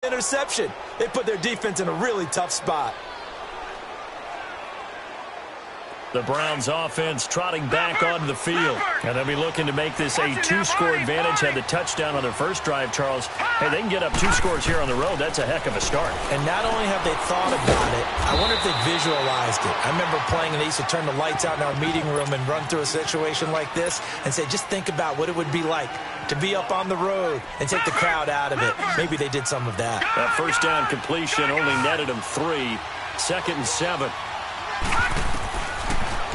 interception. They put their defense in a really tough spot. The Browns offense trotting back onto the field. And they'll be looking to make this a two-score advantage. Had the touchdown on their first drive, Charles. Hey, they can get up 2 scores here on the road. That's a heck of a start. And not only have they thought about it, I wonder if they visualized it. I remember playing, and they used to turn the lights out in our meeting room and run through a situation like this and say, just think about what it would be like to be up on the road and take the crowd out of it. Maybe they did some of that. That first down completion only netted them 3. 2nd and 7.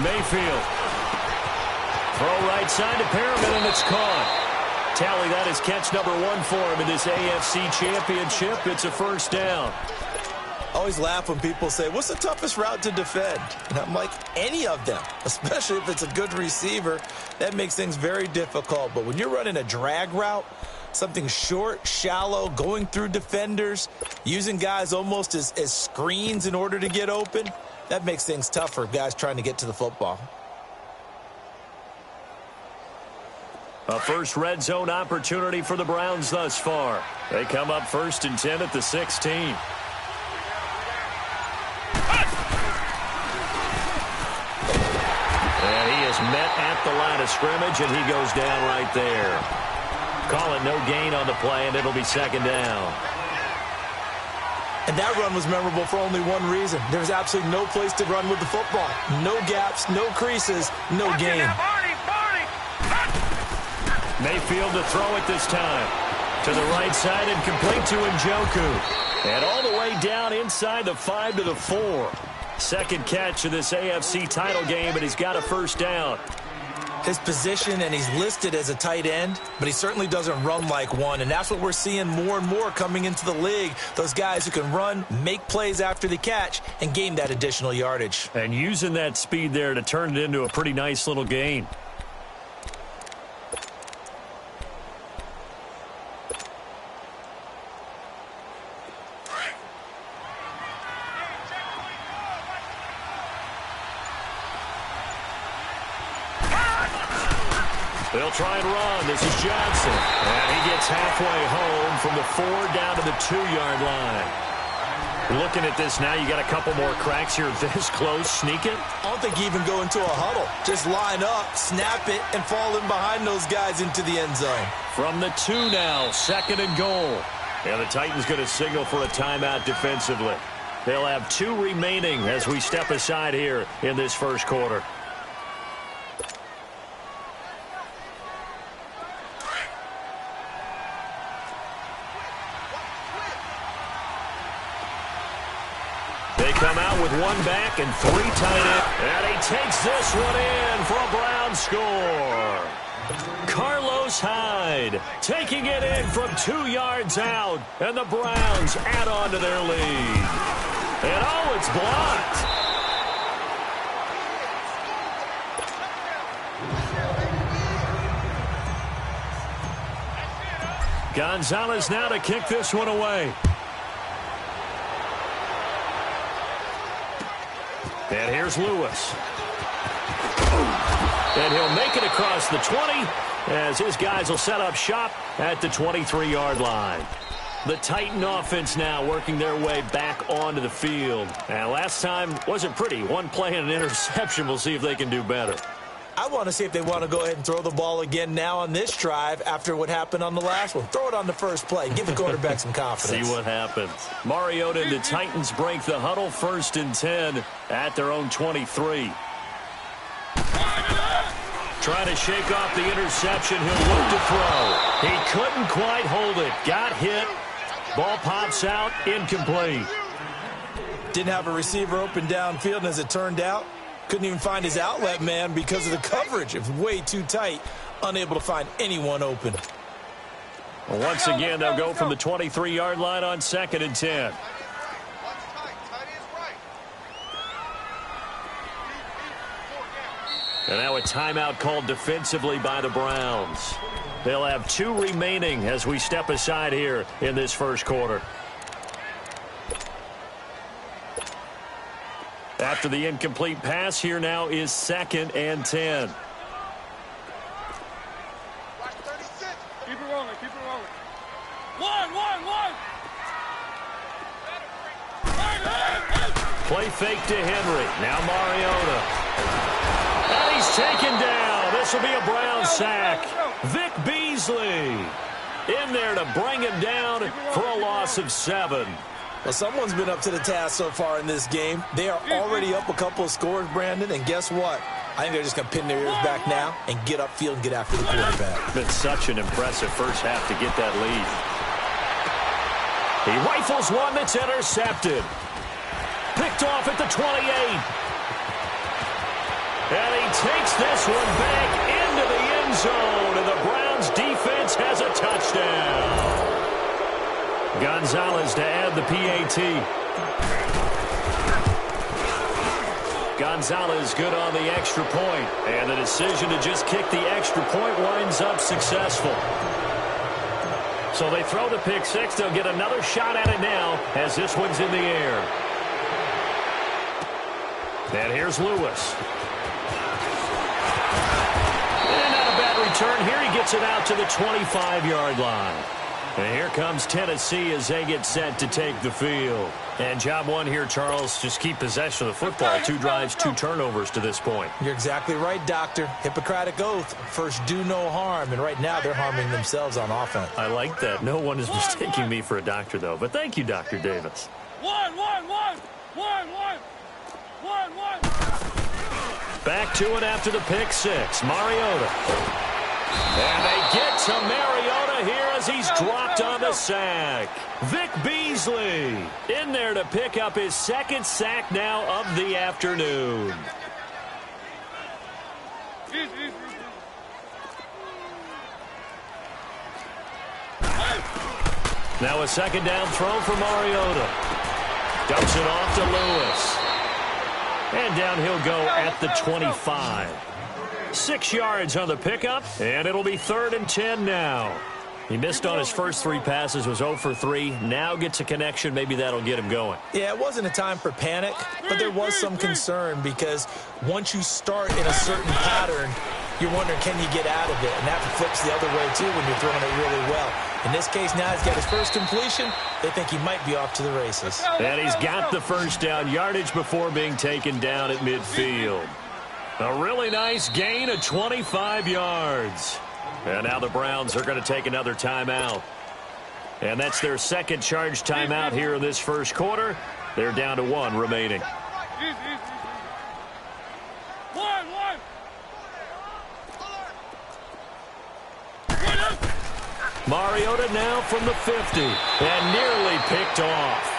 Mayfield. Throw right side to Perriman, and it's caught. Tally, that is catch number 1 for him in this AFC Championship. It's a first down. I always laugh when people say, what's the toughest route to defend? And I'm like, any of them, especially if it's a good receiver. That makes things very difficult. But when you're running a drag route, something short, shallow, going through defenders, using guys almost as screens in order to get open, that makes things tough for guys trying to get to the football. A first red zone opportunity for the Browns thus far. They come up 1st and 10 at the 16. And he is met at the line of scrimmage, and he goes down right there. Call it no gain on the play, and it'll be 2nd down. And that run was memorable for only one reason. There's absolutely no place to run with the football. No gaps, no creases, no gain. Mayfield to throw it this time. To the right side and complete to Njoku. And all the way down inside the 5 to the 4. Second catch of this AFC title game, and he's got a first down. His position, and he's listed as a tight end, but he certainly doesn't run like one, and that's what we're seeing more and more coming into the league. Those guys who can run, make plays after the catch, and gain that additional yardage. And using that speed there to turn it into a pretty nice little gain. They'll try and run. This is Johnson. And he gets halfway home from the 4 down to the 2-yard line. Looking at this now, you got a couple more cracks here this close. Sneak it? I don't think you even go into a huddle. Just line up, snap it, and fall in behind those guys into the end zone. From the 2 now, 2nd and goal. And the Titans going to signal for a timeout defensively. They'll have 2 remaining as we step aside here in this first quarter. Come out with 1 back and 3 tight ends. And he takes this one in for a Browns score. Carlos Hyde taking it in from 2 yards out. And the Browns add on to their lead. And oh, it's blocked. Gonzalez now to kick this one away. And here's Lewis. And he'll make it across the 20 as his guys will set up shop at the 23-yard line. The Titan offense now working their way back onto the field. And last time wasn't pretty. 1 play and an interception. We'll see if they can do better. I want to see if they want to go ahead and throw the ball again now on this drive after what happened on the last one. Throw it on the first play. Give the quarterback some confidence. See what happens. Mariota and the Titans break the huddle 1st and 10 at their own 23. Trying to shake off the interception. He'll look to throw. He couldn't quite hold it. Got hit. Ball pops out. Incomplete. Didn't have a receiver open downfield, and as it turned out, couldn't even find his outlet man because of the coverage. It was way too tight. Unable to find anyone open. Well, once again, they'll go from the 23-yard line on 2nd and 10. And now a timeout called defensively by the Browns. They'll have 2 remaining as we step aside here in this first quarter. After the incomplete pass, here now is 2nd and 10. Keep it rolling, keep it rolling. One. Play fake to Henry. Now Mariota. And he's taken down. This will be a Brown sack. Vic Beasley in there to bring him down for a loss of 7. Well, someone's been up to the task so far in this game. They are already up a couple of scores, Brandon, and guess what? I think they're just going to pin their ears back now and get upfield and get after the quarterback. Been such an impressive first half to get that lead. He rifles one that's intercepted. Picked off at the 28. And he takes this one back into the end zone, and the Browns defense has a touchdown. Gonzalez to add the PAT. Gonzalez good on the extra point, and the decision to just kick the extra point winds up successful. So they throw the pick six. They'll get another shot at it now as this one's in the air. And here's Lewis. And not a bad return here. He gets it out to the 25-yard line. And here comes Tennessee as they get set to take the field. And job one here, Charles, just keep possession of the football. 2 drives, 2 turnovers to this point. You're exactly right, Doctor. Hippocratic oath. First, do no harm. And right now, they're harming themselves on offense. I like that. No one is mistaking me for a doctor, though. But thank you, Dr. Davis. Back to it after the pick six. Mariota. And they get to Mariota here as he's dropped on the sack. Vic Beasley in there to pick up his second sack now of the afternoon. Now a second down throw for Mariota. Dumps it off to Lewis. And down he'll go at the 25. 6 yards on the pickup, and it'll be 3rd and 10 now. He missed on his first 3 passes, was 0 for 3. Now gets a connection. Maybe that'll get him going. Yeah, it wasn't a time for panic, but there was some concern because once you start in a certain pattern, you're wondering, can you get out of it? And that flips the other way, too, when you're throwing it really well. In this case, now he's got his first completion. They think he might be off to the races. And he's got the first down yardage before being taken down at midfield. A really nice gain of 25 yards. And now the Browns are going to take another timeout. And that's their second charge timeout here in this first quarter. They're down to 1 remaining. Mariota now from the 50 and nearly picked off.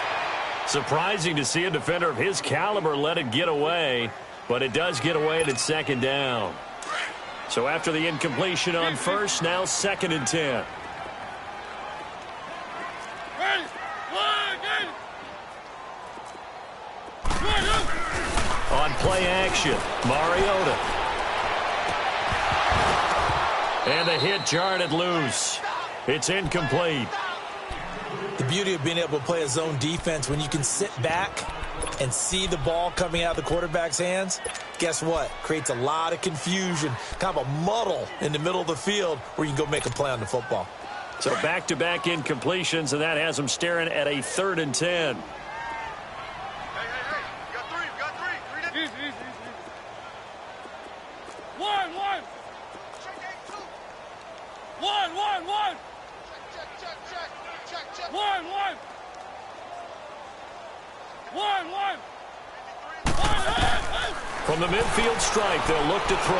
Surprising to see a defender of his caliber let it get away, but it does get away at its second down. So after the incompletion on first, now 2nd and 10. On play action, Mariota. And the hit jarred it loose. It's incomplete. The beauty of being able to play a zone defense, when you can sit back and see the ball coming out of the quarterback's hands, guess what? Creates a lot of confusion, kind of a muddle in the middle of the field where you can go make a play on the football. So back-to-back incompletions, and that has them staring at a 3rd and 10. Hey, we got three. Easy. 1. Check. 1. From the midfield stripe, they'll look to throw.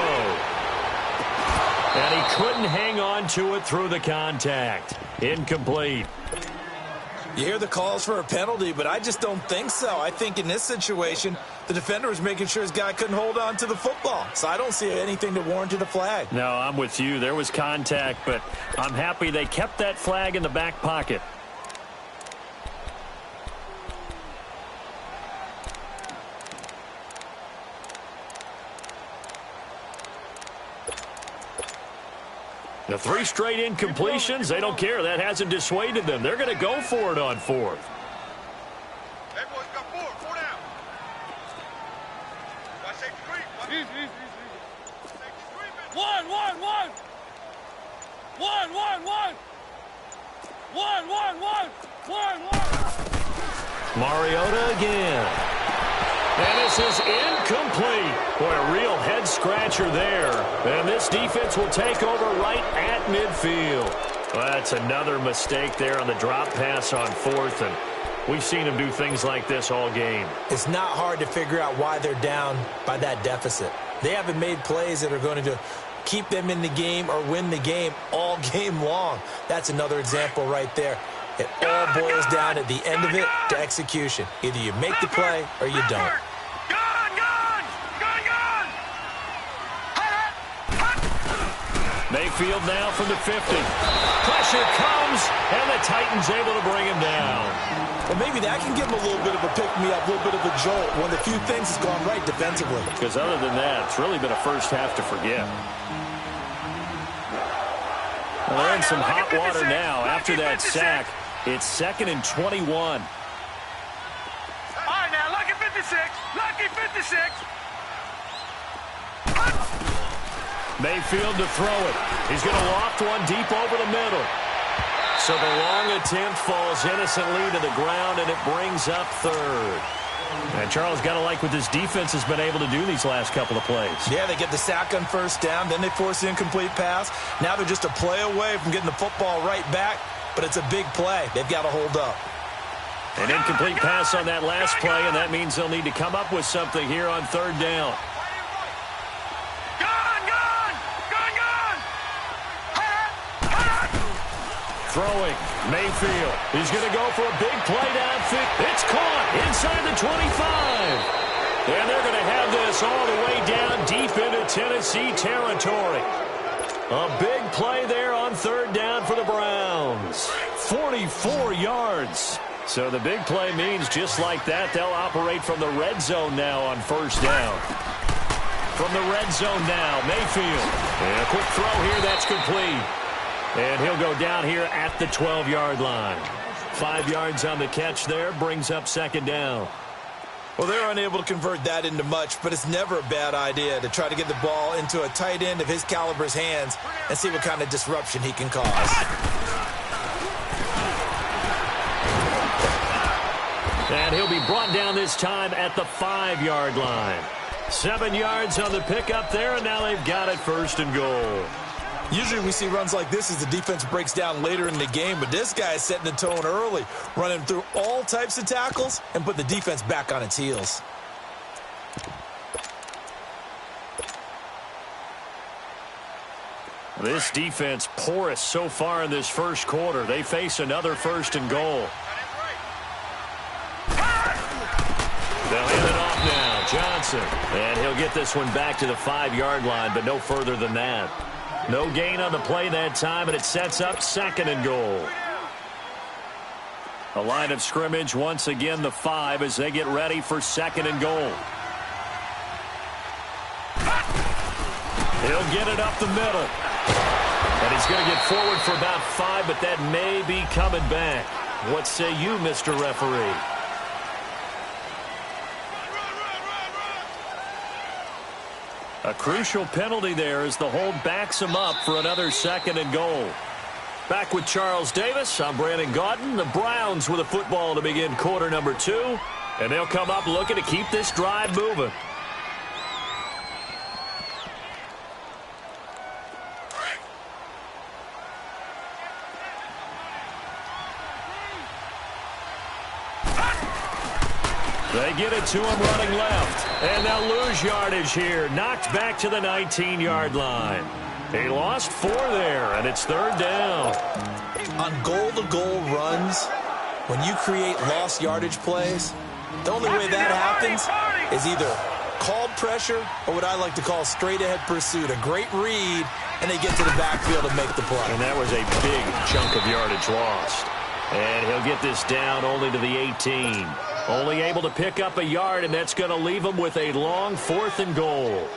And he couldn't hang on to it through the contact. Incomplete. You hear the calls for a penalty, but I just don't think so. I think in this situation, the defender was making sure his guy couldn't hold on to the football. So I don't see anything to warrant a flag. No, I'm with you. There was contact, but I'm happy they kept that flag in the back pocket. The 3 straight incompletions, they don't care. That hasn't dissuaded them. They're going to go for it on 4th. Hey, boys, got 4 down. Watch safety 3. Easy. 1. 1. Mariota again. And this is incomplete. Boy, a real head-scratcher there. And this defense will take over right at midfield. Well, that's another mistake there on the drop pass on fourth, and we've seen them do things like this all game. It's not hard to figure out why they're down by that deficit. They haven't made plays that are going to keep them in the game or win the game all game long. That's another example right there. It all boils down at the end of it to execution. Either you make the play or you don't. Mayfield now from the 50. Pressure comes, and the Titans able to bring him down. Well, maybe that can give him a little bit of a pick-me-up, a little bit of a jolt. One of the few things that's gone right defensively. Because other than that, it's really been a first half to forget. Well, they're in some hot water now. After that sack, it's 2nd and 21. All right, now, lucky 56. Lucky 56. Mayfield to throw it. He's going to loft one deep over the middle. So the long attempt falls innocently to the ground, and it brings up third. And Charles, got to like what this defense has been able to do these last couple of plays. Yeah, they get the sack on first down, then they force the incomplete pass. Now they're just a play away from getting the football right back, but it's a big play. They've got to hold up. An incomplete pass on that last play, and that means they'll need to come up with something here on third down. Throwing, Mayfield. He's going to go for a big play downfield. It's caught inside the 25. And they're going to have this all the way down deep into Tennessee territory. A big play there on third down for the Browns. 44 yards. So the big play means just like that, they'll operate from the red zone now on first down. From the red zone now, Mayfield. And a quick throw here, that's complete. And he'll go down here at the 12-yard line. 5 yards on the catch there, brings up second down. Well, they're unable to convert that into much, but it's never a bad idea to try to get the ball into a tight end of his caliber's hands and see what kind of disruption he can cause. And he'll be brought down this time at the 5-yard line. 7 yards on the pickup there, and now they've got it first and goal. Usually we see runs like this as the defense breaks down later in the game, but this guy is setting the tone early, running through all types of tackles and put the defense back on its heels. This defense porous so far in this first quarter. They face another first and goal. They'll hand it off now. Johnson. And he'll get this one back to the 5-yard line, but no further than that. No gain on the play that time, and it sets up second and goal. A line of scrimmage, once again, the 5 as they get ready for second and goal. He'll get it up the middle. And he's going to get forward for about 5, but that may be coming back. What say you, Mr. Referee? A crucial penalty there as the hold backs him up for another second and goal. Back with Charles Davis, I'm Brandon Gaudin. The Browns with a football to begin quarter number 2. And they'll come up looking to keep this drive moving. They get it to him running left. And they'll lose yardage here. Knocked back to the 19-yard line. He lost 4 there, and it's third down. On goal-to-goal runs, when you create lost yardage plays, the only way that happens is either called pressure or what I like to call straight-ahead pursuit. A great read, and they get to the backfield and make the play. And that was a big chunk of yardage lost. And he'll get this down only to the 18. Only able to pick up a yard, and that's going to leave him with a long 4th and goal.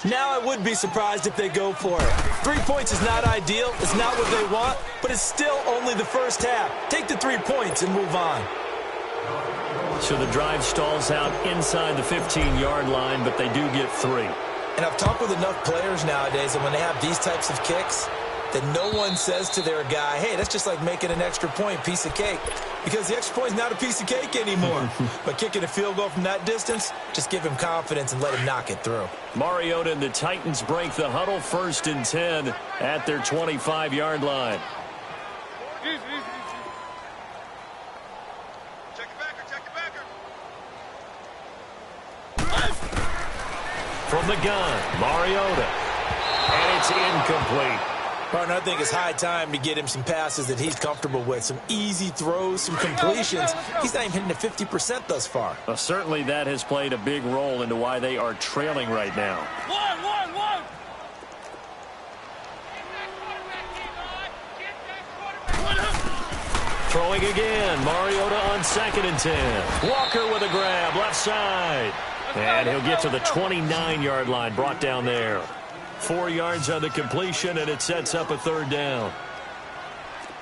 Now I would be surprised if they go for it. 3 points is not ideal. It's not what they want, but it's still only the first half. Take the 3 points and move on. So the drive stalls out inside the 15-yard line, but they do get 3. And I've talked with enough players nowadays that when they have these types of kicks, that no one says to their guy, hey, that's just like making an extra point, piece of cake. Because the extra point is not a piece of cake anymore. But kicking a field goal from that distance, just give him confidence and let him knock it through. Mariota and the Titans break the huddle, 1st and 10 at their 25-yard line. Check it backer, check it backer. From the gun, Mariota. And it's incomplete. Partner, I think it's high time to get him some passes that he's comfortable with, some easy throws, some completions. He's not even hitting the 50% thus far. Well, certainly that has played a big role into why they are trailing right now. One. Throwing again, Mariota on 2nd and 10. Walker with a grab, left side. And he'll get to the 29-yard line, brought down there. 4 yards on the completion, and it sets up a 3rd down.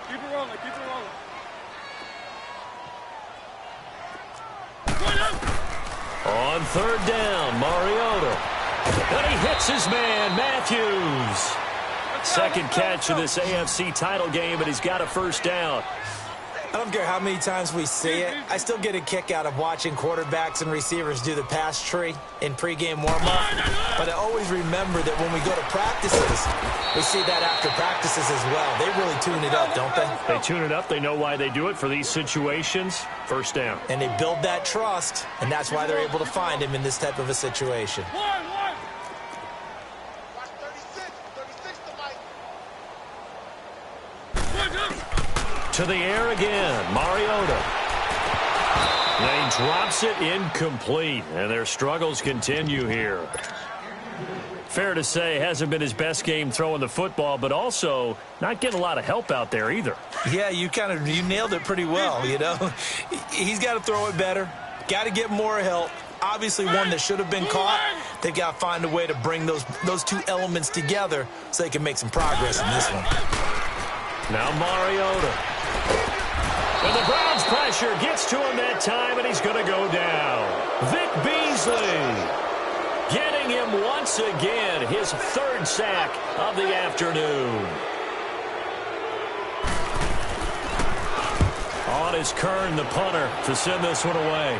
Keep it rolling, keep it rolling. On 3rd down, Mariota. And he hits his man, Matthews. 2nd catch of this AFC title game, and he's got a 1st down. I don't care how many times we see it. I still get a kick out of watching quarterbacks and receivers do the pass tree in pregame warm-up. But I always remember that when we go to practices, we see that after practices as well. They really tune it up, don't they? They tune it up. They know why they do it for these situations. 1st down. And they build that trust, and that's why they're able to find him in this type of a situation. One. To the air again, Mariota. And he drops it incomplete, and their struggles continue here. Fair to say, hasn't been his best game throwing the football, but also not getting a lot of help out there either. Yeah, you nailed it pretty well, you know. He's got to throw it better, got to get more help. Obviously one that should have been caught. They've got to find a way to bring those two elements together so they can make some progress in this one. Now Mariota. And the Browns pressure gets to him that time, and he's going to go down. Vic Beasley getting him once again, his 3rd sack of the afternoon. On is Kern, the punter, to send this one away.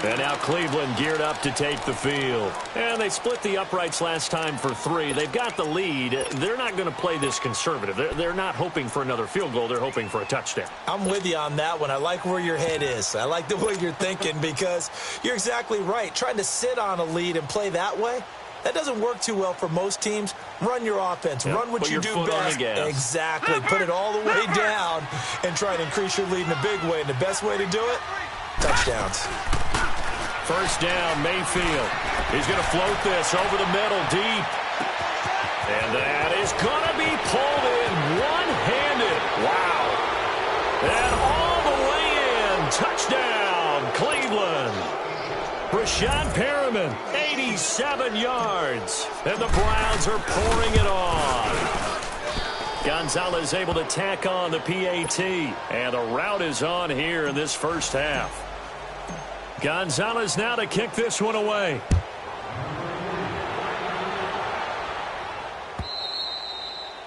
And now Cleveland geared up to take the field. And they split the uprights last time for 3. They've got the lead. They're not going to play this conservative. They're not hoping for another field goal. They're hoping for a touchdown. I'm with you on that one. I like where your head is. I like the way you're thinking because you're exactly right. Trying to sit on a lead and play that way, that doesn't work too well for most teams. Run your offense. Run what you do best. Exactly. Put it all the way down and try to increase your lead in a big way. And the best way to do it, touchdowns. 1st down, Mayfield. He's going to float this over the middle, deep. And that is going to be pulled in one-handed. Wow. And all the way in. Touchdown, Cleveland. Rashad Perriman, 87 yards. And the Browns are pouring it on. Gonzalez able to tack on the PAT. And the route is on here in this 1st half. Gonzalez now to kick this one away.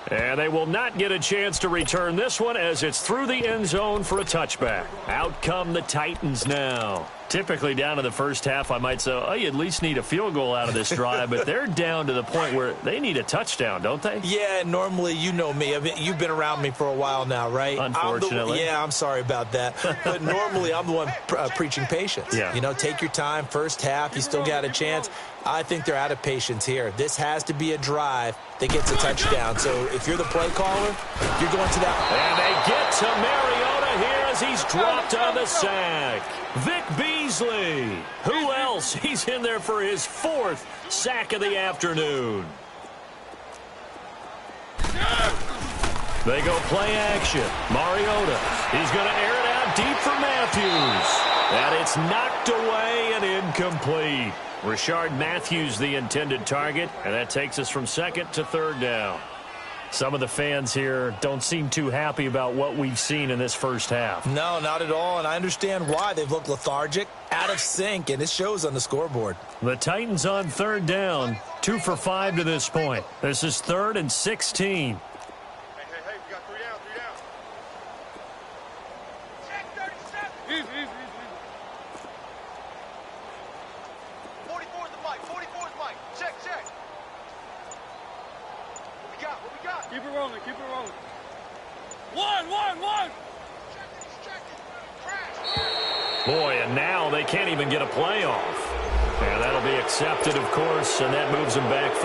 And they will not get a chance to return this one as it's through the end zone for a touchback. Out come the Titans now. Typically down in the 1st half, I might say, oh, you at least need a field goal out of this drive, but they're down to the point where they need a touchdown, don't they? Yeah, normally, you know me. I mean, you've been around me for a while now, right? Unfortunately. I'm sorry about that. But normally, I'm the one preaching patience. Yeah. You know, take your time. 1st half, you still got a chance. I think they're out of patience here. This has to be a drive that gets a touchdown. So if you're the play caller, you're going to that. And they get to Mariota here as he's dropped on the sack. Vic Beasley. Who else? He's in there for his 4th sack of the afternoon. They go play action. Mariota. He's going to air it out deep for Matthews. And it's knocked away and incomplete. Rashard Matthews the intended target, and that takes us from 2nd to 3rd down. Some of the fans here don't seem too happy about what we've seen in this first half. No, not at all, and I understand why. They've looked lethargic, out of sync, and it shows on the scoreboard. The Titans on third down, 2 for 5 to this point. This is 3rd and 16. Hey, we got 3 down, 3 down. Check 37. Easy. 44's the mic, 44's mic. Check. What we got? Keep it rolling. One. Check it. Crash. Boy, and now they can't even get a play off. And that'll be accepted, of course, and that moves them back 5.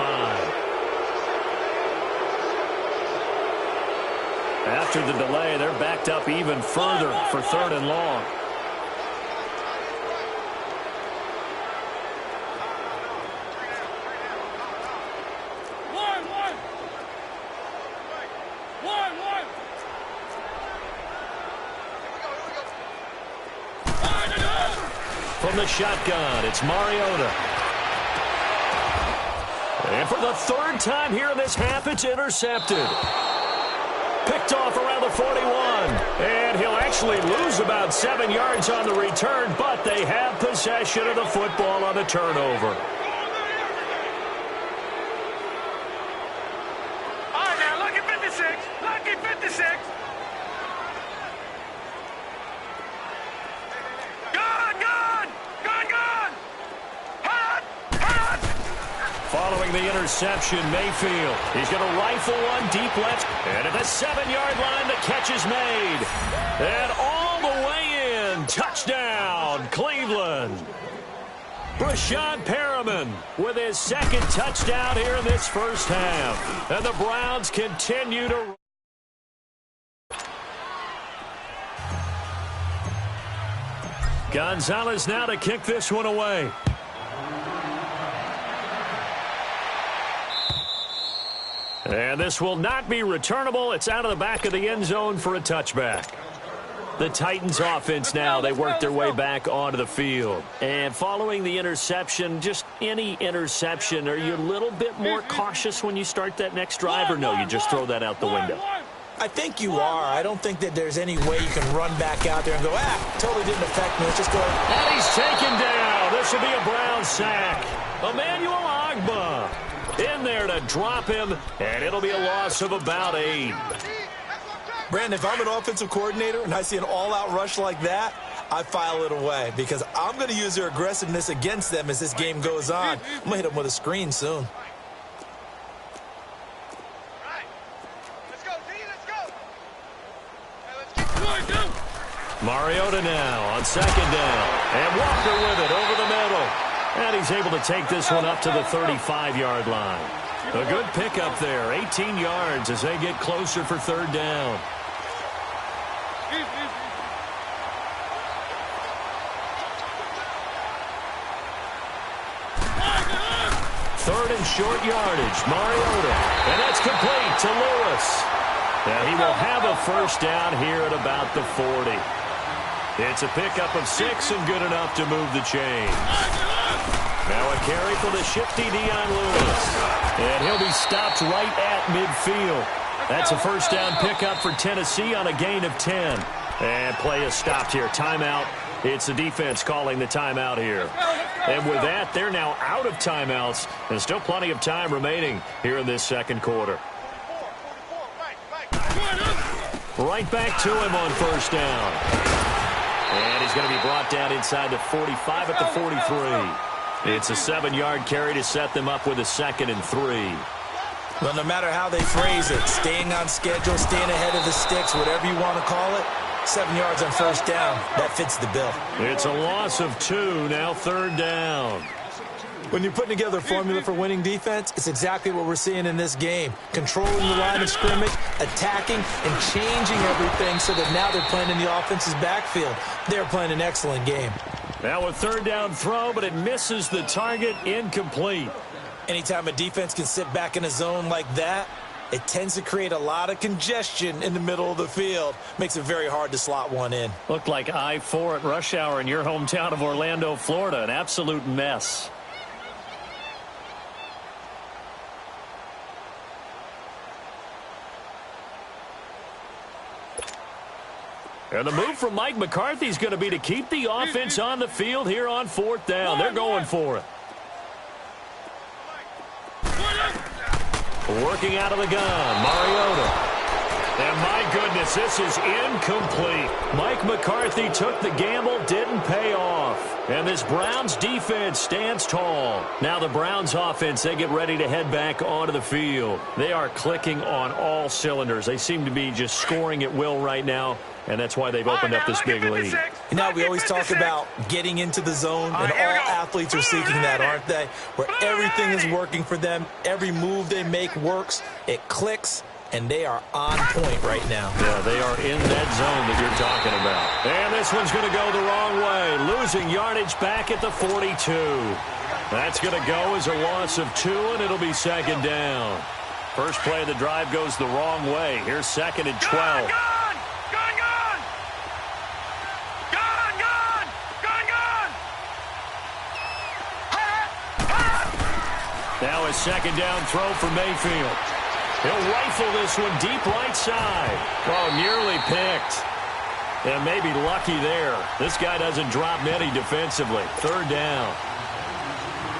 After the delay, they're backed up even further for 3rd and long. From the shotgun, it's Mariota. And for the 3rd time here in this half, it's intercepted. Picked off around the 41. And he'll actually lose about 7 yards on the return, but they have possession of the football on the turnover. All right, now, look at 56. Following the interception, Mayfield. He's going to rifle one deep left. And at the 7-yard line, the catch is made. And all the way in. Touchdown, Cleveland. Brashad Perriman with his 2nd touchdown here in this first half. And the Browns continue to... Gonzalez now to kick this one away. And this will not be returnable. It's out of the back of the end zone for a touchback. The Titans offense now, they work their way back onto the field. And following the interception, just any interception, are you a little bit more cautious when you start that next drive, or no, you just throw that out the window? I think you are. I don't think that there's any way you can run back out there and go, totally didn't affect me. Let's just go. And he's taken down. This will be a Brown sack. Emmanuel Ogbah in there to drop him, and it'll be a loss of about 8. Brandon, if I'm an offensive coordinator and I see an all-out rush like that, I file it away because I'm going to use their aggressiveness against them as this game goes on. I'm going to hit them with a screen soon. Mariota now on 2nd down. And Walker with it over the middle. And he's able to take this one up to the 35-yard line. A good pickup there. 18 yards as they get closer for 3rd down. Third and short yardage. Mariota. And that's complete to Lewis. Now he will have a first down here at about the 40. It's a pickup of 6 and good enough to move the chains. Now a carry for the shifty Dion Lewis. And he'll be stopped right at midfield. That's a first down pickup for Tennessee on a gain of 10. And play is stopped here. Timeout. It's the defense calling the timeout here. And with that, they're now out of timeouts. There's still plenty of time remaining here in this 2nd quarter. Right back to him on first down. And he's going to be brought down inside the 45 at the 43. It's a 7-yard carry to set them up with a 2nd and 3. Well, no matter how they phrase it, staying on schedule, staying ahead of the sticks, whatever you want to call it, 7 yards on first down, that fits the bill. It's a loss of 2, now 3rd down. When you're putting together a formula for winning defense, it's exactly what we're seeing in this game. Controlling the line of scrimmage, attacking, and changing everything so that now they're playing in the offense's backfield. They're playing an excellent game. Now a 3rd down throw, but it misses the target, incomplete. Anytime a defense can sit back in a zone like that, it tends to create a lot of congestion in the middle of the field. Makes it very hard to slot one in. Looked like I-4 at rush hour in your hometown of Orlando, Florida. An absolute mess. And the move from Mike McCarthy is going to be to keep the offense on the field here on 4th down. They're going for it. Working out of the gun, Mariota. And my goodness, this is incomplete. Mike McCarthy took the gamble, didn't pay off. And this Browns defense stands tall. Now the Browns offense, they get ready to head back onto the field. They are clicking on all cylinders. They seem to be just scoring at will right now, and that's why they've opened up this big lead. You know, we always talk about getting into the zone, and all athletes are seeking that, aren't they? Where everything is working for them. Every move they make works. It clicks. And they are on point right now. Yeah, they are in that zone that you're talking about. And this one's going to go the wrong way. Losing yardage back at the 42. That's going to go as a loss of 2, and it'll be 2nd down. First play of the drive goes the wrong way. Here's 2nd and 12. Now a 2nd down throw for Mayfield. He'll rifle this one deep right side. Oh, nearly picked. And maybe lucky there. This guy doesn't drop many defensively. 3rd down.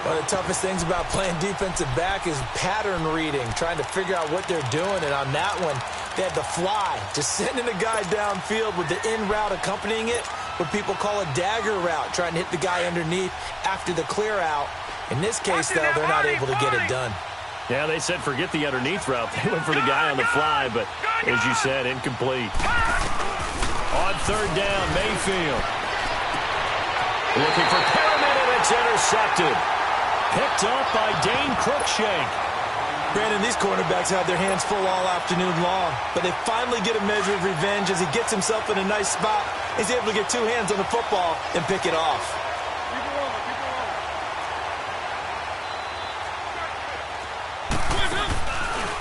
One of the toughest things about playing defensive back is pattern reading, trying to figure out what they're doing. And on that one, they had the fly, just sending a guy downfield with the in route accompanying it, what people call a dagger route, trying to hit the guy underneath after the clear out. In this case, though, they're not able to get it done. Yeah, they said forget the underneath route. They went for the guy on the fly, but as you said, incomplete. On 3rd down, Mayfield. Looking for Perriman, and it's intercepted. Picked up by Dane Cruikshank. Brandon, these cornerbacks have their hands full all afternoon long, but they finally get a measure of revenge as he gets himself in a nice spot. He's able to get 2 hands on the football and pick it off.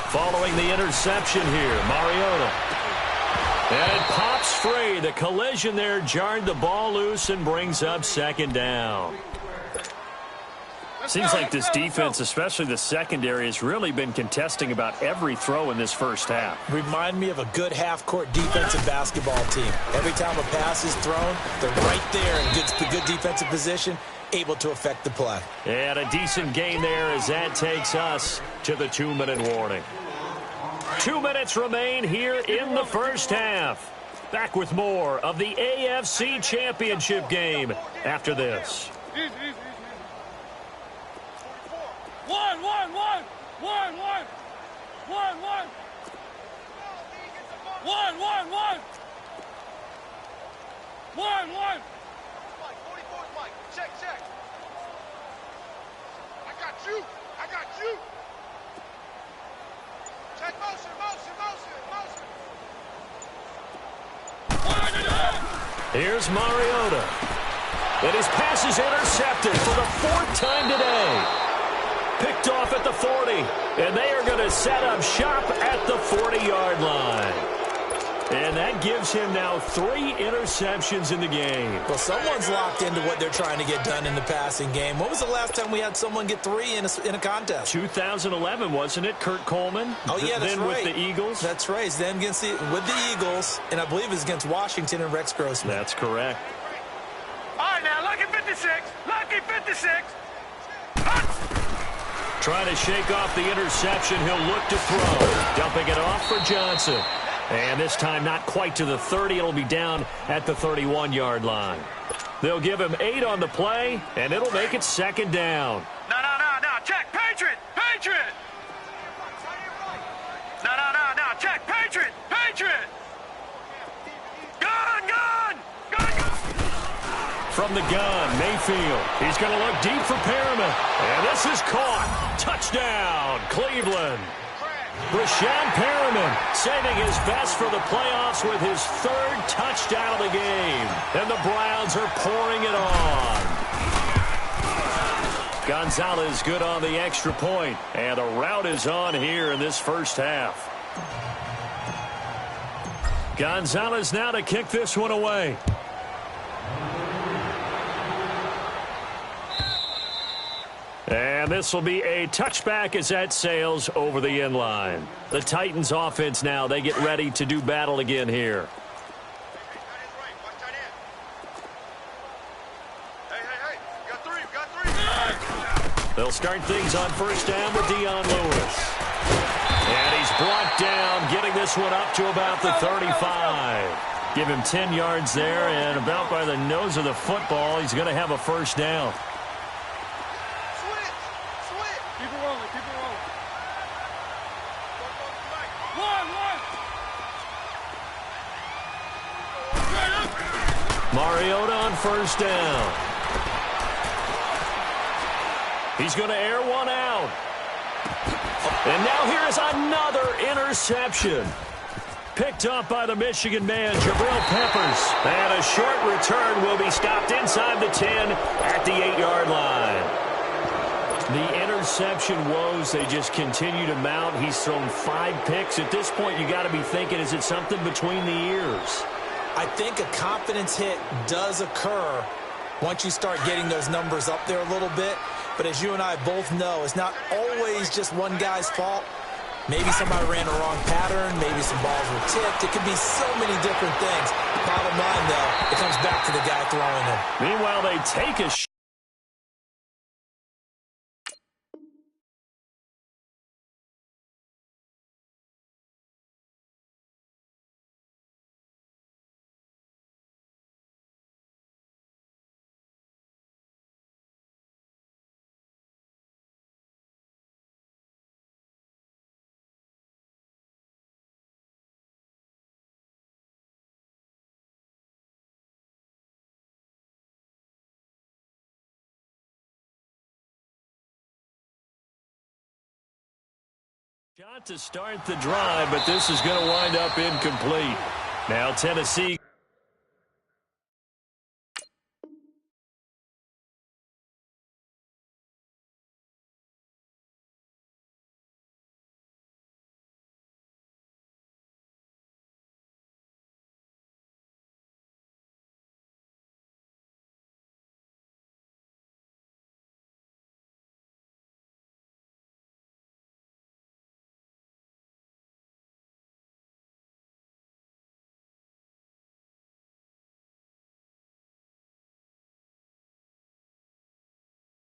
Following the interception here, Mariota. And it pops free. The collision there jarred the ball loose and brings up 2nd down. Seems like this defense, especially the secondary, has really been contesting about every throw in this first half. Remind me of a good half-court defensive basketball team. Every time a pass is thrown, they're right there in good defensive position, able to affect the play. And a decent gain there as that takes us to the 2-minute warning. 2 minutes remain here in the first half. Back with more of the AFC Championship game after this. 44's Mike. Check. I got you. Check motion. Here's Mariota. And his pass is intercepted for the 4th time today. Picked off at the 40. And they are going to set up shop at the 40-yard line. And that gives him now 3 interceptions in the game. Well, someone's locked into what they're trying to get done in the passing game. When was the last time we had someone get 3 in a contest? 2011, wasn't it? Kurt Coleman? Oh, yeah, that's then right. With the Eagles? That's right. Then with the Eagles, and I believe it was against Washington and Rex Grossman. That's correct. All right, now, lucky 56. Trying to shake off the interception. He'll look to throw. Dumping it off for Johnson. And this time not quite to the 30. It'll be down at the 31-yard line. They'll give him 8 on the play, and it'll make it 2nd down. No. Check. Patriot. No. Check. Patriot. Gun. From the gun, Mayfield. He's going to look deep for Perriman. And this is caught. Touchdown, Cleveland. Brashad Perriman saving his best for the playoffs with his 3rd touchdown of the game. And the Browns are pouring it on. Gonzalez good on the extra point. And a rout is on here in this first half. Gonzalez now to kick this one away. And this will be a touchback as that sails over the end line. The Titans offense now, they get ready to do battle again here. They'll start things on first down with Dion Lewis. And he's brought down, getting this one up to about the 35. Give him 10 yards there, and about by the nose of the football, he's going to have a first down. Switch. Keep it rolling. One. Mariota on first down. He's going to air one out. And now here is another interception. Picked up by the Michigan man, Jabril Peppers. And a short return will be stopped inside the 10 at the 8-yard line. The interception woes, they just continue to mount. He's thrown 5 picks. At this point, you got to be thinking, is it something between the ears? I think a confidence hit does occur once you start getting those numbers up there a little bit. But as you and I both know, it's not always just one guy's fault. Maybe somebody ran a wrong pattern. Maybe some balls were tipped. It could be so many different things. Bottom line, though, it comes back to the guy throwing them. Meanwhile, they take a shot. Shot to start the drive, but this is going to wind up incomplete. Now Tennessee.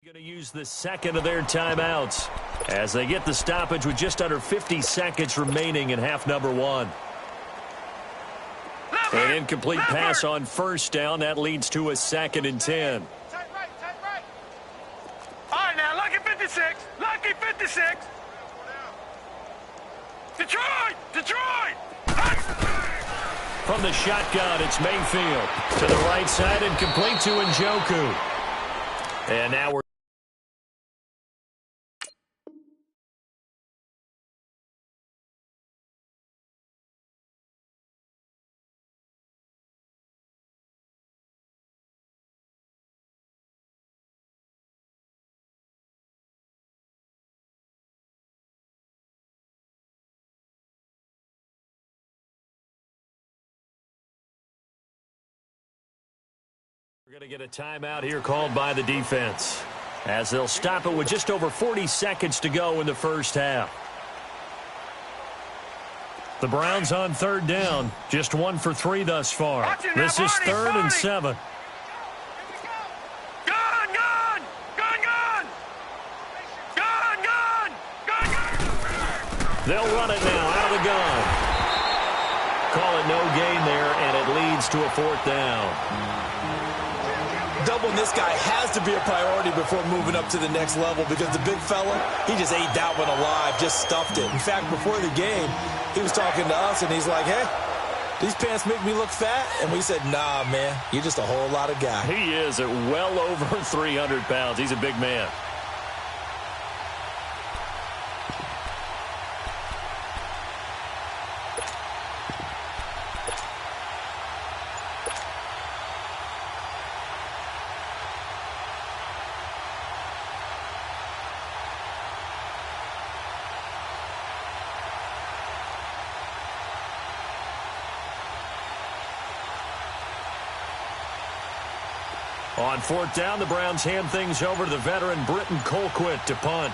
Going to use the second of their timeouts as they get the stoppage with just under 50 seconds remaining in half number 1. An incomplete pass on first down. That leads to a 2nd and 10. Tight right. All right, now, lucky 56. Detroit! From the shotgun, it's Mayfield. To the right side and complete to Njoku. And now we're going to get a timeout here called by the defense as they'll stop it with just over 40 seconds to go in the first half. The Browns on third down, just 1 for 3 thus far. This is 3rd and 7. They'll run it now out of the gun. Call it no gain there, and it leads to a 4th down. Doubling this guy has to be a priority before moving up to the next level because the big fella, he just ate that one alive, just stuffed it. In fact, before the game, he was talking to us, and he's like, hey, these pants make me look fat? And we said, nah, man, you're just a whole lot of guy. He is at well over 300 pounds. He's a big man. On 4th down, the Browns hand things over to the veteran Britton Colquitt to punt.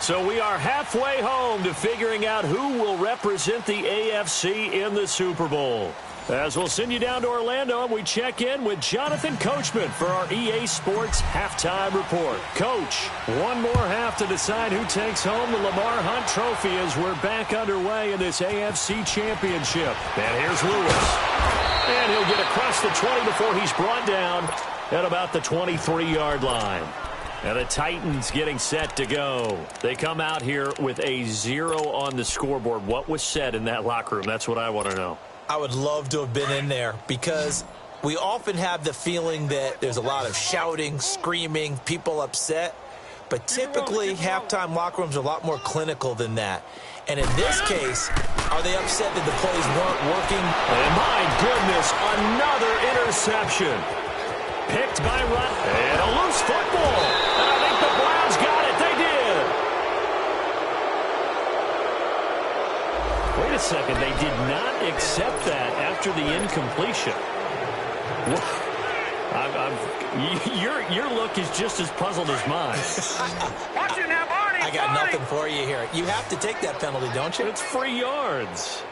So we are halfway home to figuring out who will represent the AFC in the Super Bowl. As we'll send you down to Orlando, and we check in with Jonathan Coachman for our EA Sports Halftime Report. Coach, one more half to decide who takes home the Lamar Hunt Trophy as we're back underway in this AFC Championship. And here's Lewis. And he'll get across the 20 before he's brought down at about the 23-yard line. And the Titans getting set to go. They come out here with a 0 on the scoreboard. What was said in that locker room? That's what I want to know. I would love to have been in there because we often have the feeling that there's a lot of shouting, screaming, people upset. But typically, halftime locker rooms are a lot more clinical than that. And in this case, are they upset that the plays weren't working? And my goodness, another interception. Picked by Rutt. And a loose football. And I think the Browns got it. They did. Wait a second. They did not accept that after the incompletion. Your look is just as puzzled as mine. Watch it now, Barney. I got nothing for you here. You have to take that penalty, don't you? It's free yards.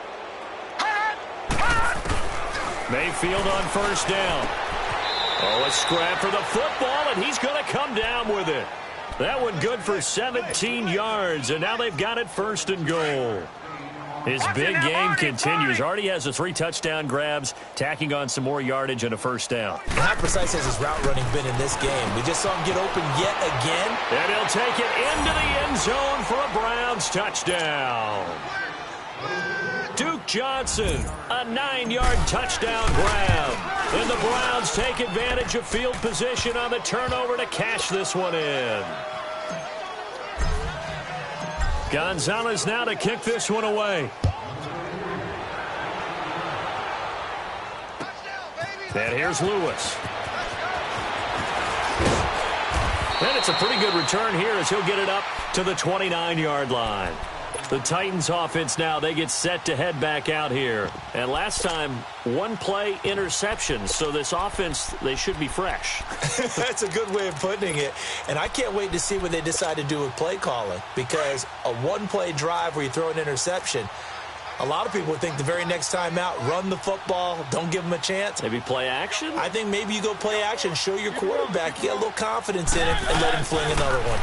Mayfield on first down. Oh, a scrap for the football, and he's going to come down with it. That one good for 17 yards, and now they've got it first and goal. His big game continues. Already has the 3 touchdown grabs, tacking on some more yardage and a first down. How precise has his route running been in this game? We just saw him get open yet again. And he'll take it into the end zone for a Browns touchdown. Duke Johnson, a 9-yard touchdown grab. And the Browns take advantage of field position on the turnover to cash this one in. Gonzalez now to kick this one away. And here's Lewis. And it's a pretty good return here as he'll get it up to the 29-yard line. The Titans offense now, they get set to head back out here. And last time, one play interception. So this offense, they should be fresh. That's a good way of putting it. And I can't wait to see what they decide to do with play calling. Because a one-play drive where you throw an interception, a lot of people would think the very next time out, run the football, don't give them a chance. Maybe play action? I think maybe you go play action, show your quarterback, get a little confidence in him, and let him fling another one.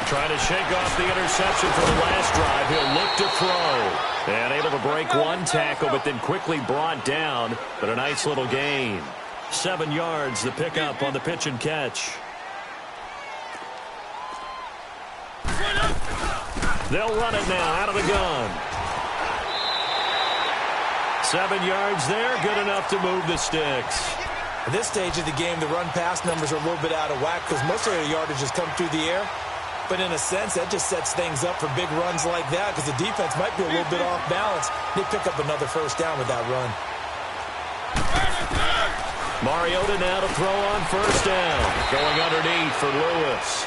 Trying to shake off the interception from the last drive. He'll look to throw. And able to break one tackle, but then quickly brought down. But a nice little gain. 7 yards, the pickup on the pitch and catch. They'll run it now out of the gun. 7 yards there, good enough to move the sticks. At this stage of the game, the run-pass numbers are a little bit out of whack because most of their yardage has come through the air. But in a sense, that just sets things up for big runs like that because the defense might be a little bit off balance. They pick up another first down with that run. Mariota now to throw on first down. Going underneath for Lewis.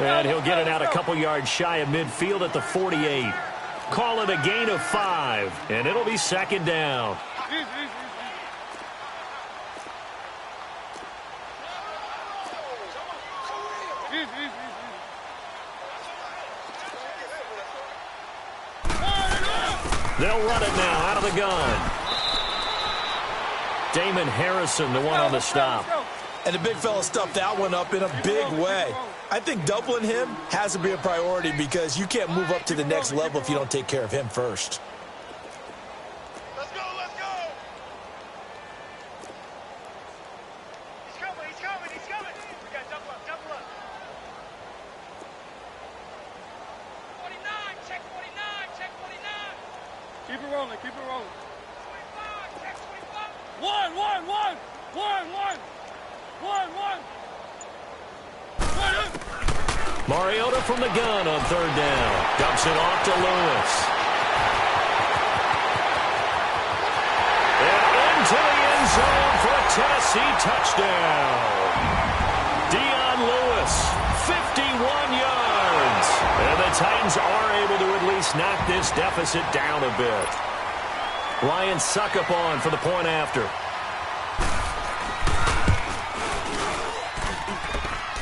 And he'll get it out a couple yards shy of midfield at the 48. Call it a gain of 5, and it'll be second down. They'll run it now out of the gun. Damon Harrison, the one on the stop. And the big fella stuffed that one up in a big way. I think doubling him has to be a priority because you can't move up to the next level if you don't take care of him first. Let's go, let's go. He's coming, he's coming, he's coming. We got double up, double up. 49, check 49, check 49. Keep it rolling, keep it rolling. 25, check 25. One. Mariota from the gun on third down. Dumps it off to Lewis. And into the end zone for a Tennessee touchdown. Dion Lewis, 51 yards. And the Titans are able to at least knock this deficit down a bit. Ryan Suckup on for the point after.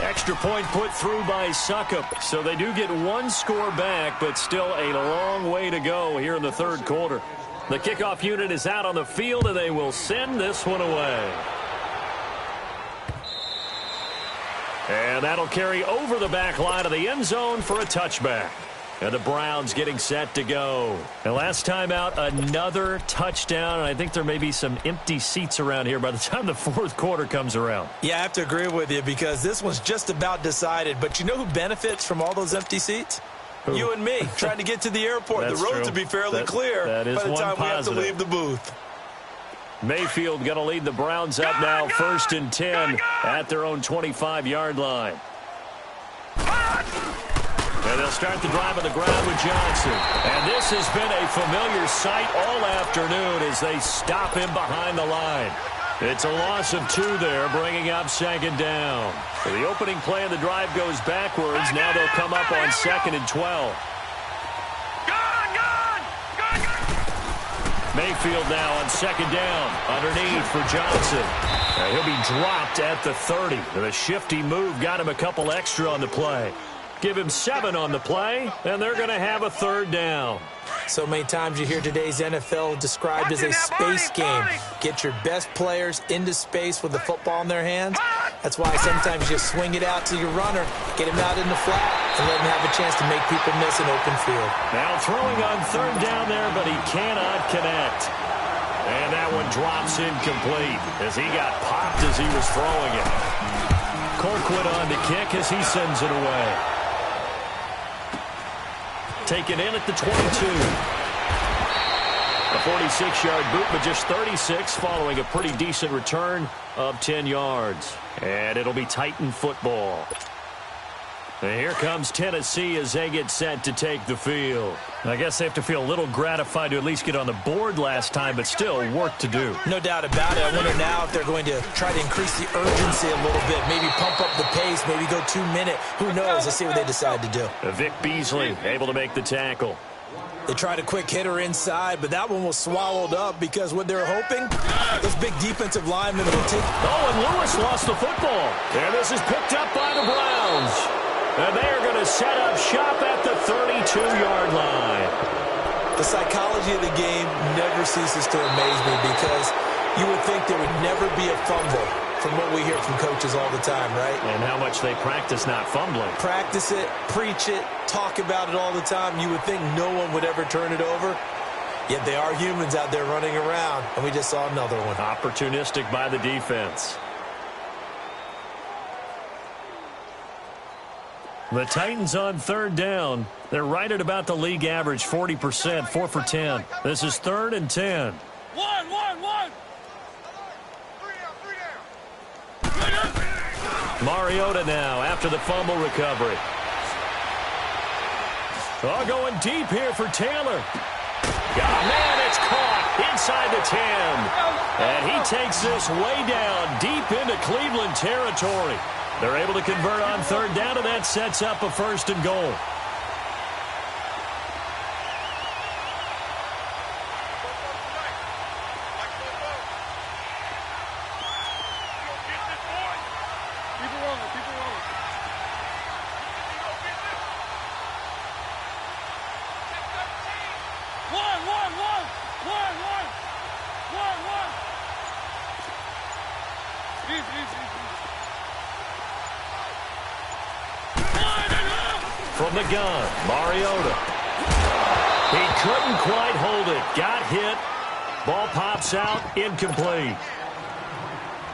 Extra point put through by Suckup. So they do get one score back, but still a long way to go here in the third quarter. The kickoff unit is out on the field, and they will send this one away. And that'll carry over the back line of the end zone for a touchback. And the Browns getting set to go. And last time out, another touchdown. And I think there may be some empty seats around here by the time the fourth quarter comes around. Yeah, I have to agree with you because this one's just about decided. But you know who benefits from all those empty seats? Who? You and me, trying to get to the airport. The road to be fairly clear by the time we have to leave the booth. Mayfield going to lead the Browns up now, 1st and 10 at their own 25-yard line. And they'll start the drive on the ground with Johnson. And this has been a familiar sight all afternoon as they stop him behind the line. It's a loss of 2 there, bringing up 2nd down. So the opening play of the drive goes backwards. Now they'll come up on 2nd and 12. Mayfield now on 2nd down, underneath for Johnson. And he'll be dropped at the 30. And a shifty move got him a couple extra on the play. Give him 7 on the play, and they're going to have a 3rd down. So many times you hear today's NFL described as a space game. Get your best players into space with the football in their hands. That's why sometimes you swing it out to your runner, get him out in the flat, and let him have a chance to make people miss an open field. Now throwing on 3rd down there, but he cannot connect. And that one drops incomplete as he got popped as he was throwing it. Colquitt on the kick as he sends it away. Taken in at the 22. A 46-yard boot, but just 36 following a pretty decent return of 10 yards. And it'll be Titan football. And here comes Tennessee as they get set to take the field. I guess they have to feel a little gratified to at least get on the board last time, but still work to do. No doubt about it. I wonder now if they're going to try to increase the urgency a little bit, maybe pump up the pace, maybe go 2 minute. Who knows? Let's see what they decide to do. Vic Beasley able to make the tackle. They tried a quick hitter inside, but that one was swallowed up because what they're hoping, those big defensive linemen will take. Oh, and Lewis lost the football. And this is picked up by the Browns. And they are going to set up shop at the 32-yard line. The psychology of the game never ceases to amaze me because you would think there would never be a fumble from what we hear from coaches all the time, right? And how much they practice not fumbling. Practice it, preach it, talk about it all the time. You would think no one would ever turn it over. Yet they are humans out there running around, and we just saw another one. Opportunistic by the defense. The Titans on 3rd down. They're right at about the league average, 40%, 4 for 10. This is 3rd and 10. One. Mariota now after the fumble recovery. Oh, going deep here for Taylor. Oh, man, it's caught inside the 10. And he takes this way down deep into Cleveland territory. They're able to convert on 3rd down, and that sets up a 1st and goal. From the gun, Mariota. He couldn't quite hold it. Got hit. Ball pops out. Incomplete.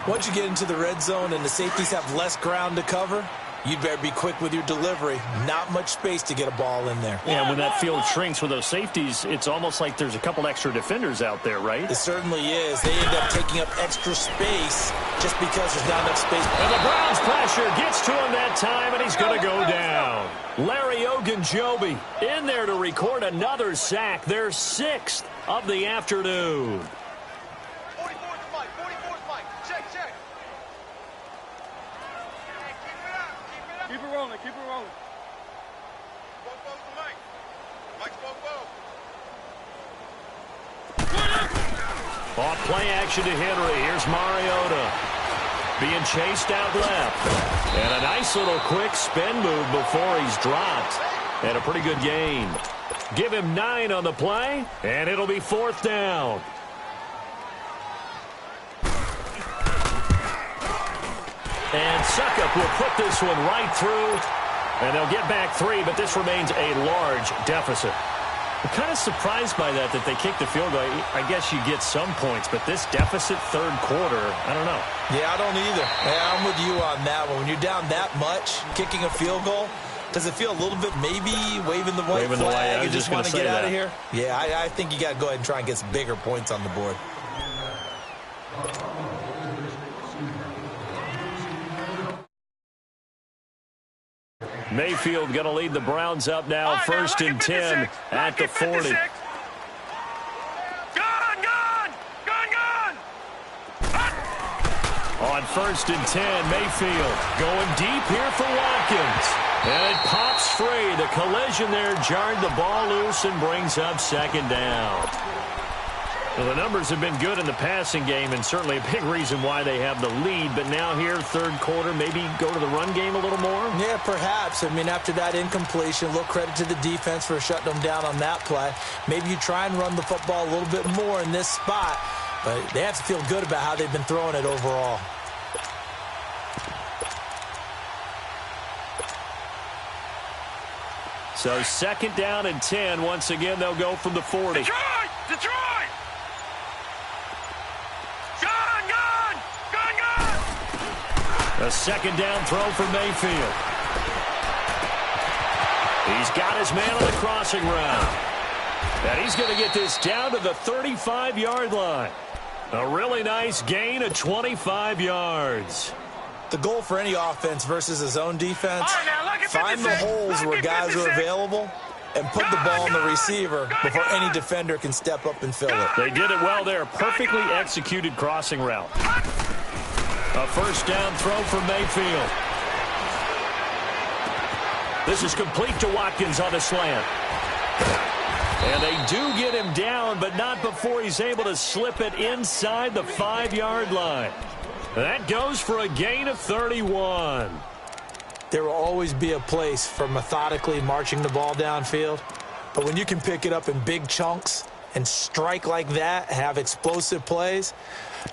Once you get into the red zone and the safeties have less ground to cover, you'd better be quick with your delivery. Not much space to get a ball in there. Yeah, when that field shrinks with those safeties, it's almost like there's a couple extra defenders out there, right? It certainly is. They end up taking up extra space just because there's not enough space. And the Browns pressure gets to him that time, and he's going to go down. Larry Ogunjobi in there to record another sack. Their 6th of the afternoon. 44's Mike. 44's Mike. Check. Keep it rolling. Mike's Off play action to Henry. Here's Mariota. Being chased out left. And a nice little quick spin move before he's dropped. And a pretty good gain. Give him 9 on the play, and it'll be 4th down. And Suckup will put this one right through, and they'll get back 3, but this remains a large deficit. I'm kind of surprised by that they kicked the field goal. I guess you get some points, but this deficit third quarter, I don't know. Yeah, I don't either. Yeah, I'm with you on that one. When you're down that much, kicking a field goal, does it feel a little bit maybe waving the white flag? You just want to get out of here? Yeah, I think you got to go ahead and try and get some bigger points on the board. Mayfield going to lead the Browns up now, 1st and 10 at the 40. Gone! On 1st and 10, Mayfield going deep here for Watkins. And it pops free. The collision there jarred the ball loose and brings up 2nd down. Well, the numbers have been good in the passing game, and certainly a big reason why they have the lead. But now here, third quarter, maybe go to the run game a little more? Yeah, perhaps. I mean, after that incompletion, a little credit to the defense for shutting them down on that play. Maybe you try and run the football a little bit more in this spot. But they have to feel good about how they've been throwing it overall. So 2nd down and 10. Once again, they'll go from the 40. Detroit! A 2nd down throw for Mayfield. He's got his man on the crossing route. And he's going to get this down to the 35-yard line. A really nice gain of 25 yards. The goal for any offense versus his own defense, find the holes where guys are available and put the ball on the receiver before any defender can step up and fill it. They did it well there. Perfectly executed crossing route. A 1st down throw for Mayfield. This is complete to Watkins on a slant. And they do get him down, but not before he's able to slip it inside the 5-yard line. That goes for a gain of 31. There will always be a place for methodically marching the ball downfield. But when you can pick it up in big chunks and strike like that, have explosive plays,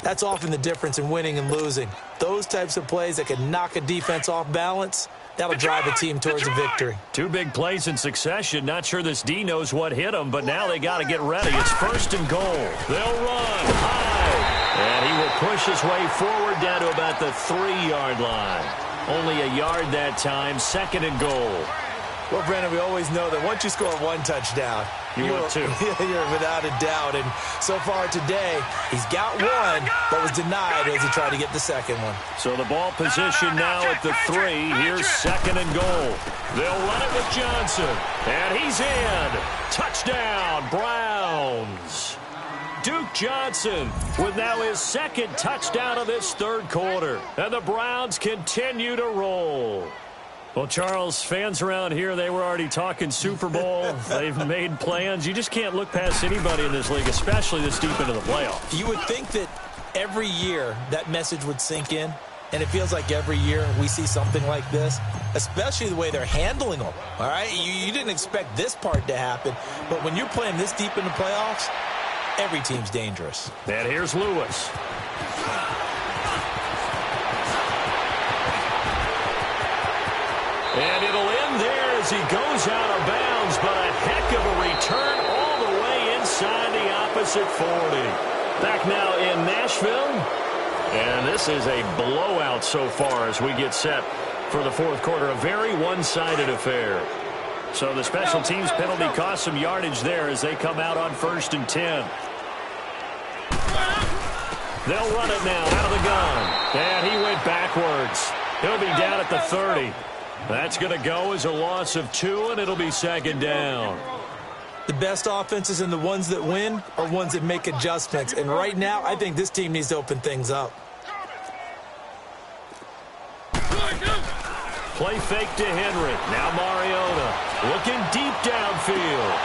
that's often the difference in winning and losing. Those types of plays that can knock a defense off balance, that'll drive a team towards a victory. 2 big plays in succession. Not sure this D knows what hit him, but now they got to get ready. It's 1st and goal. They'll run high. And he will push his way forward down to about the 3-yard line. Only a yard that time. 2nd and goal. Well, Brandon, we always know that once you score 1 touchdown, you're without a doubt. And so far today, he's got 1, but was denied as he tried to get the 2nd one. So the ball position now at the 3. Here's 2nd and goal. They'll run it with Johnson. And he's in. Touchdown, Browns. Duke Johnson with now his 2nd touchdown of this third quarter. And the Browns continue to roll. Well, Charles, fans around here, they were already talking Super Bowl. They've made plans. You just can't look past anybody in this league, especially this deep into the playoffs. You would think that every year that message would sink in, and it feels like every year we see something like this, especially the way they're handling them, all right? You didn't expect this part to happen, but when you're playing this deep in the playoffs, every team's dangerous. And here's Lewis. And it'll end there as he goes out of bounds, but a heck of a return all the way inside the opposite 40. Back now in Nashville, and this is a blowout so far as we get set for the fourth quarter. A very one-sided affair. So the special teams penalty cost some yardage there as they come out on 1st and 10. They'll run it now out of the gun. And he went backwards. He'll be down at the 30. That's going to go as a loss of 2, and it'll be 2nd down. The best offenses and the ones that win are ones that make adjustments. And right now, I think this team needs to open things up. Play fake to Henry. Now Mariota looking deep downfield.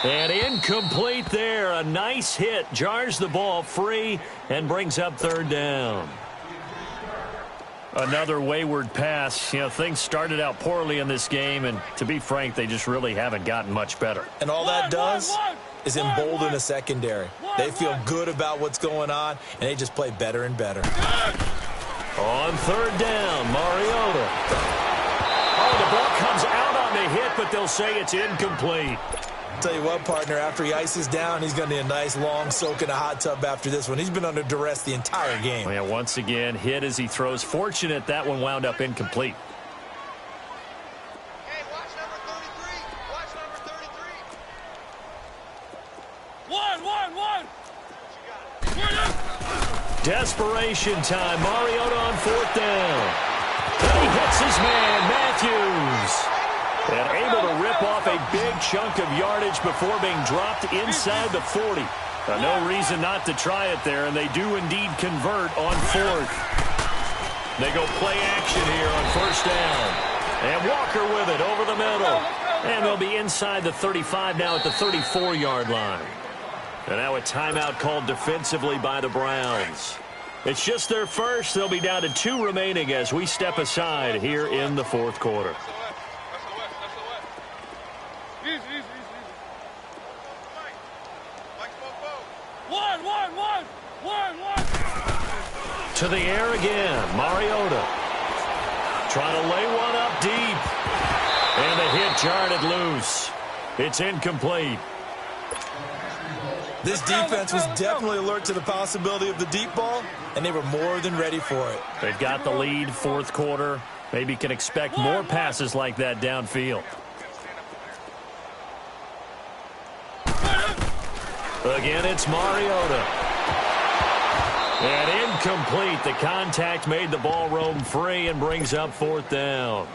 And incomplete there. A nice hit. Jars the ball free and brings up 3rd down. Another wayward pass. You know, things started out poorly in this game, and to be frank, they just really haven't gotten much better. And all that does is embolden the secondary. They feel good about what's going on, and they just play better and better. On third down, Mariota. Oh, the ball comes out on the hit, but they'll say it's incomplete. Tell you what, partner, after he ices down, he's going to need a nice long soak in a hot tub after this one. He's been under duress the entire game. Yeah, once again, hit as he throws. Fortunate that one wound up incomplete. Hey, watch number 33. Watch number 33. One. Desperation time. Mariota on fourth down. And he hits his man, Matthews. And able to rip off a big chunk of yardage before being dropped inside the 40. No reason not to try it there, and they do indeed convert on fourth. They go play action here on first down. And Walker with it over the middle. And they'll be inside the 35 now at the 34-yard line. And now a timeout called defensively by the Browns. It's just their first. They'll be down to 2 remaining as we step aside here in the fourth quarter. Easy. One. To the air again, Mariota. Trying to lay one up deep. And the hit jarred it loose. It's incomplete. This defense was definitely alert to the possibility of the deep ball, and they were more than ready for it. They've got the lead, fourth quarter. Maybe can expect more passes like that downfield. Again, it's Mariota. And incomplete. The contact made the ball roam free and brings up fourth down.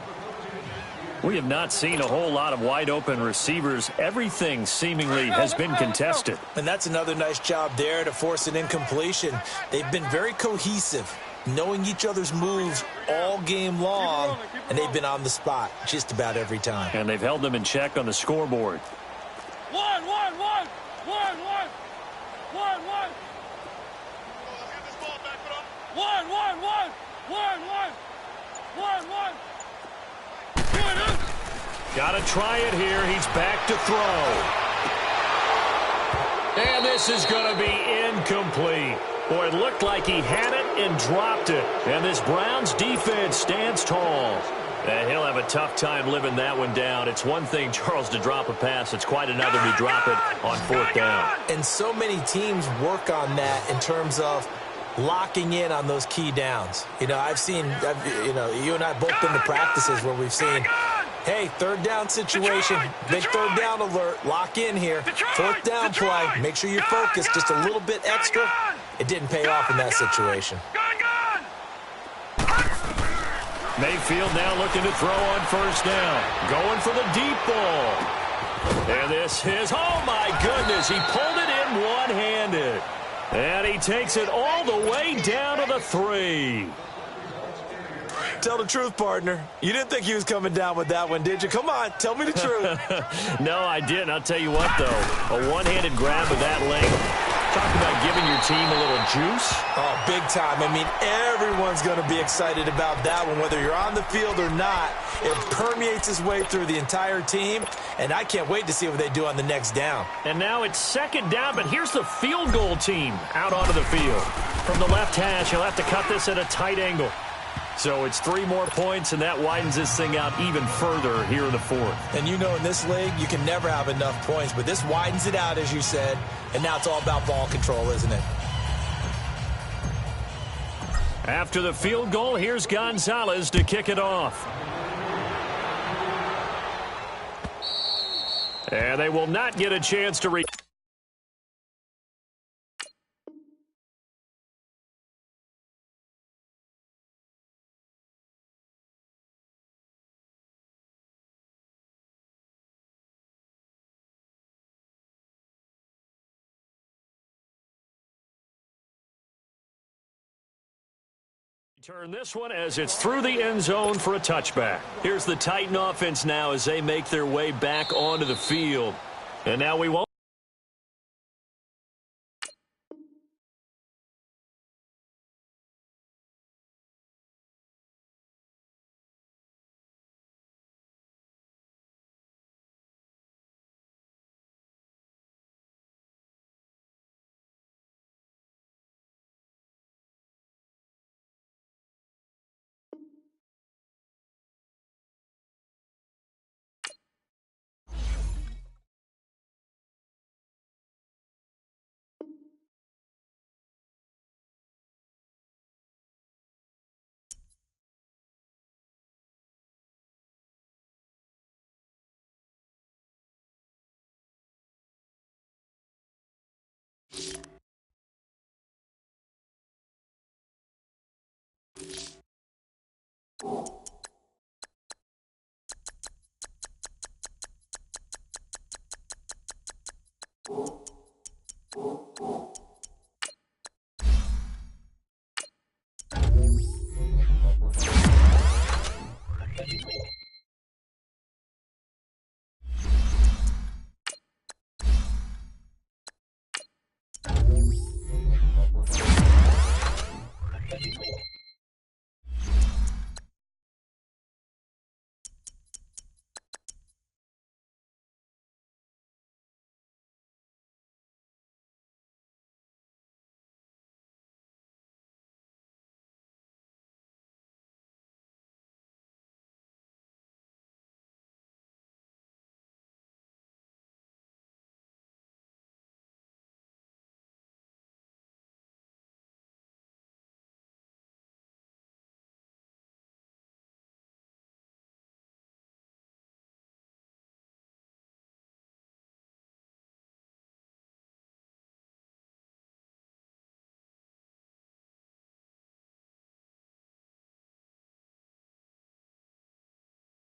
We have not seen a whole lot of wide-open receivers. Everything seemingly has been contested. And that's another nice job there to force an incompletion. They've been very cohesive, knowing each other's moves all game long, and they've been on the spot just about every time. And they've held them in check on the scoreboard. One. Got to try it here. He's back to throw. And this is going to be incomplete. Boy, it looked like he had it and dropped it. And this Browns defense stands tall. And he'll have a tough time living that one down. It's one thing, Charles, to drop a pass. It's quite another to drop it on fourth down. And so many teams work on that in terms of locking in on those key downs. You know, you and I both been to practices where we've seen, hey, third down situation, big third down alert, lock in here, fourth down play, make sure you're focused just a little bit extra. It didn't pay off in that situation. Mayfield now looking to throw on first down. Going for the deep ball. And this is, oh my goodness, he pulled it in one-handed. And he takes it all the way down to the 3. Tell the truth, partner. You didn't think he was coming down with that one, did you? Come on, tell me the truth. No, I didn't. I'll tell you what, though. A one-handed grab of that length. Talk about giving your team a little juice. Oh, big time. I mean, everyone's going to be excited about that one, whether you're on the field or not. It permeates its way through the entire team, and I can't wait to see what they do on the next down. And now it's second down, but here's the field goal team out onto the field. From the left hash, he'll have to cut this at a tight angle. So it's 3 more points, and that widens this thing out even further here in the fourth. And you know, in this league, you can never have enough points, but this widens it out, as you said, and now it's all about ball control, isn't it? After the field goal, here's Gonzalez to kick it off. And they will not get a chance to turn this one as it's through the end zone for a touchback. Here's the Titan offense now as they make their way back onto the field. And now we won't.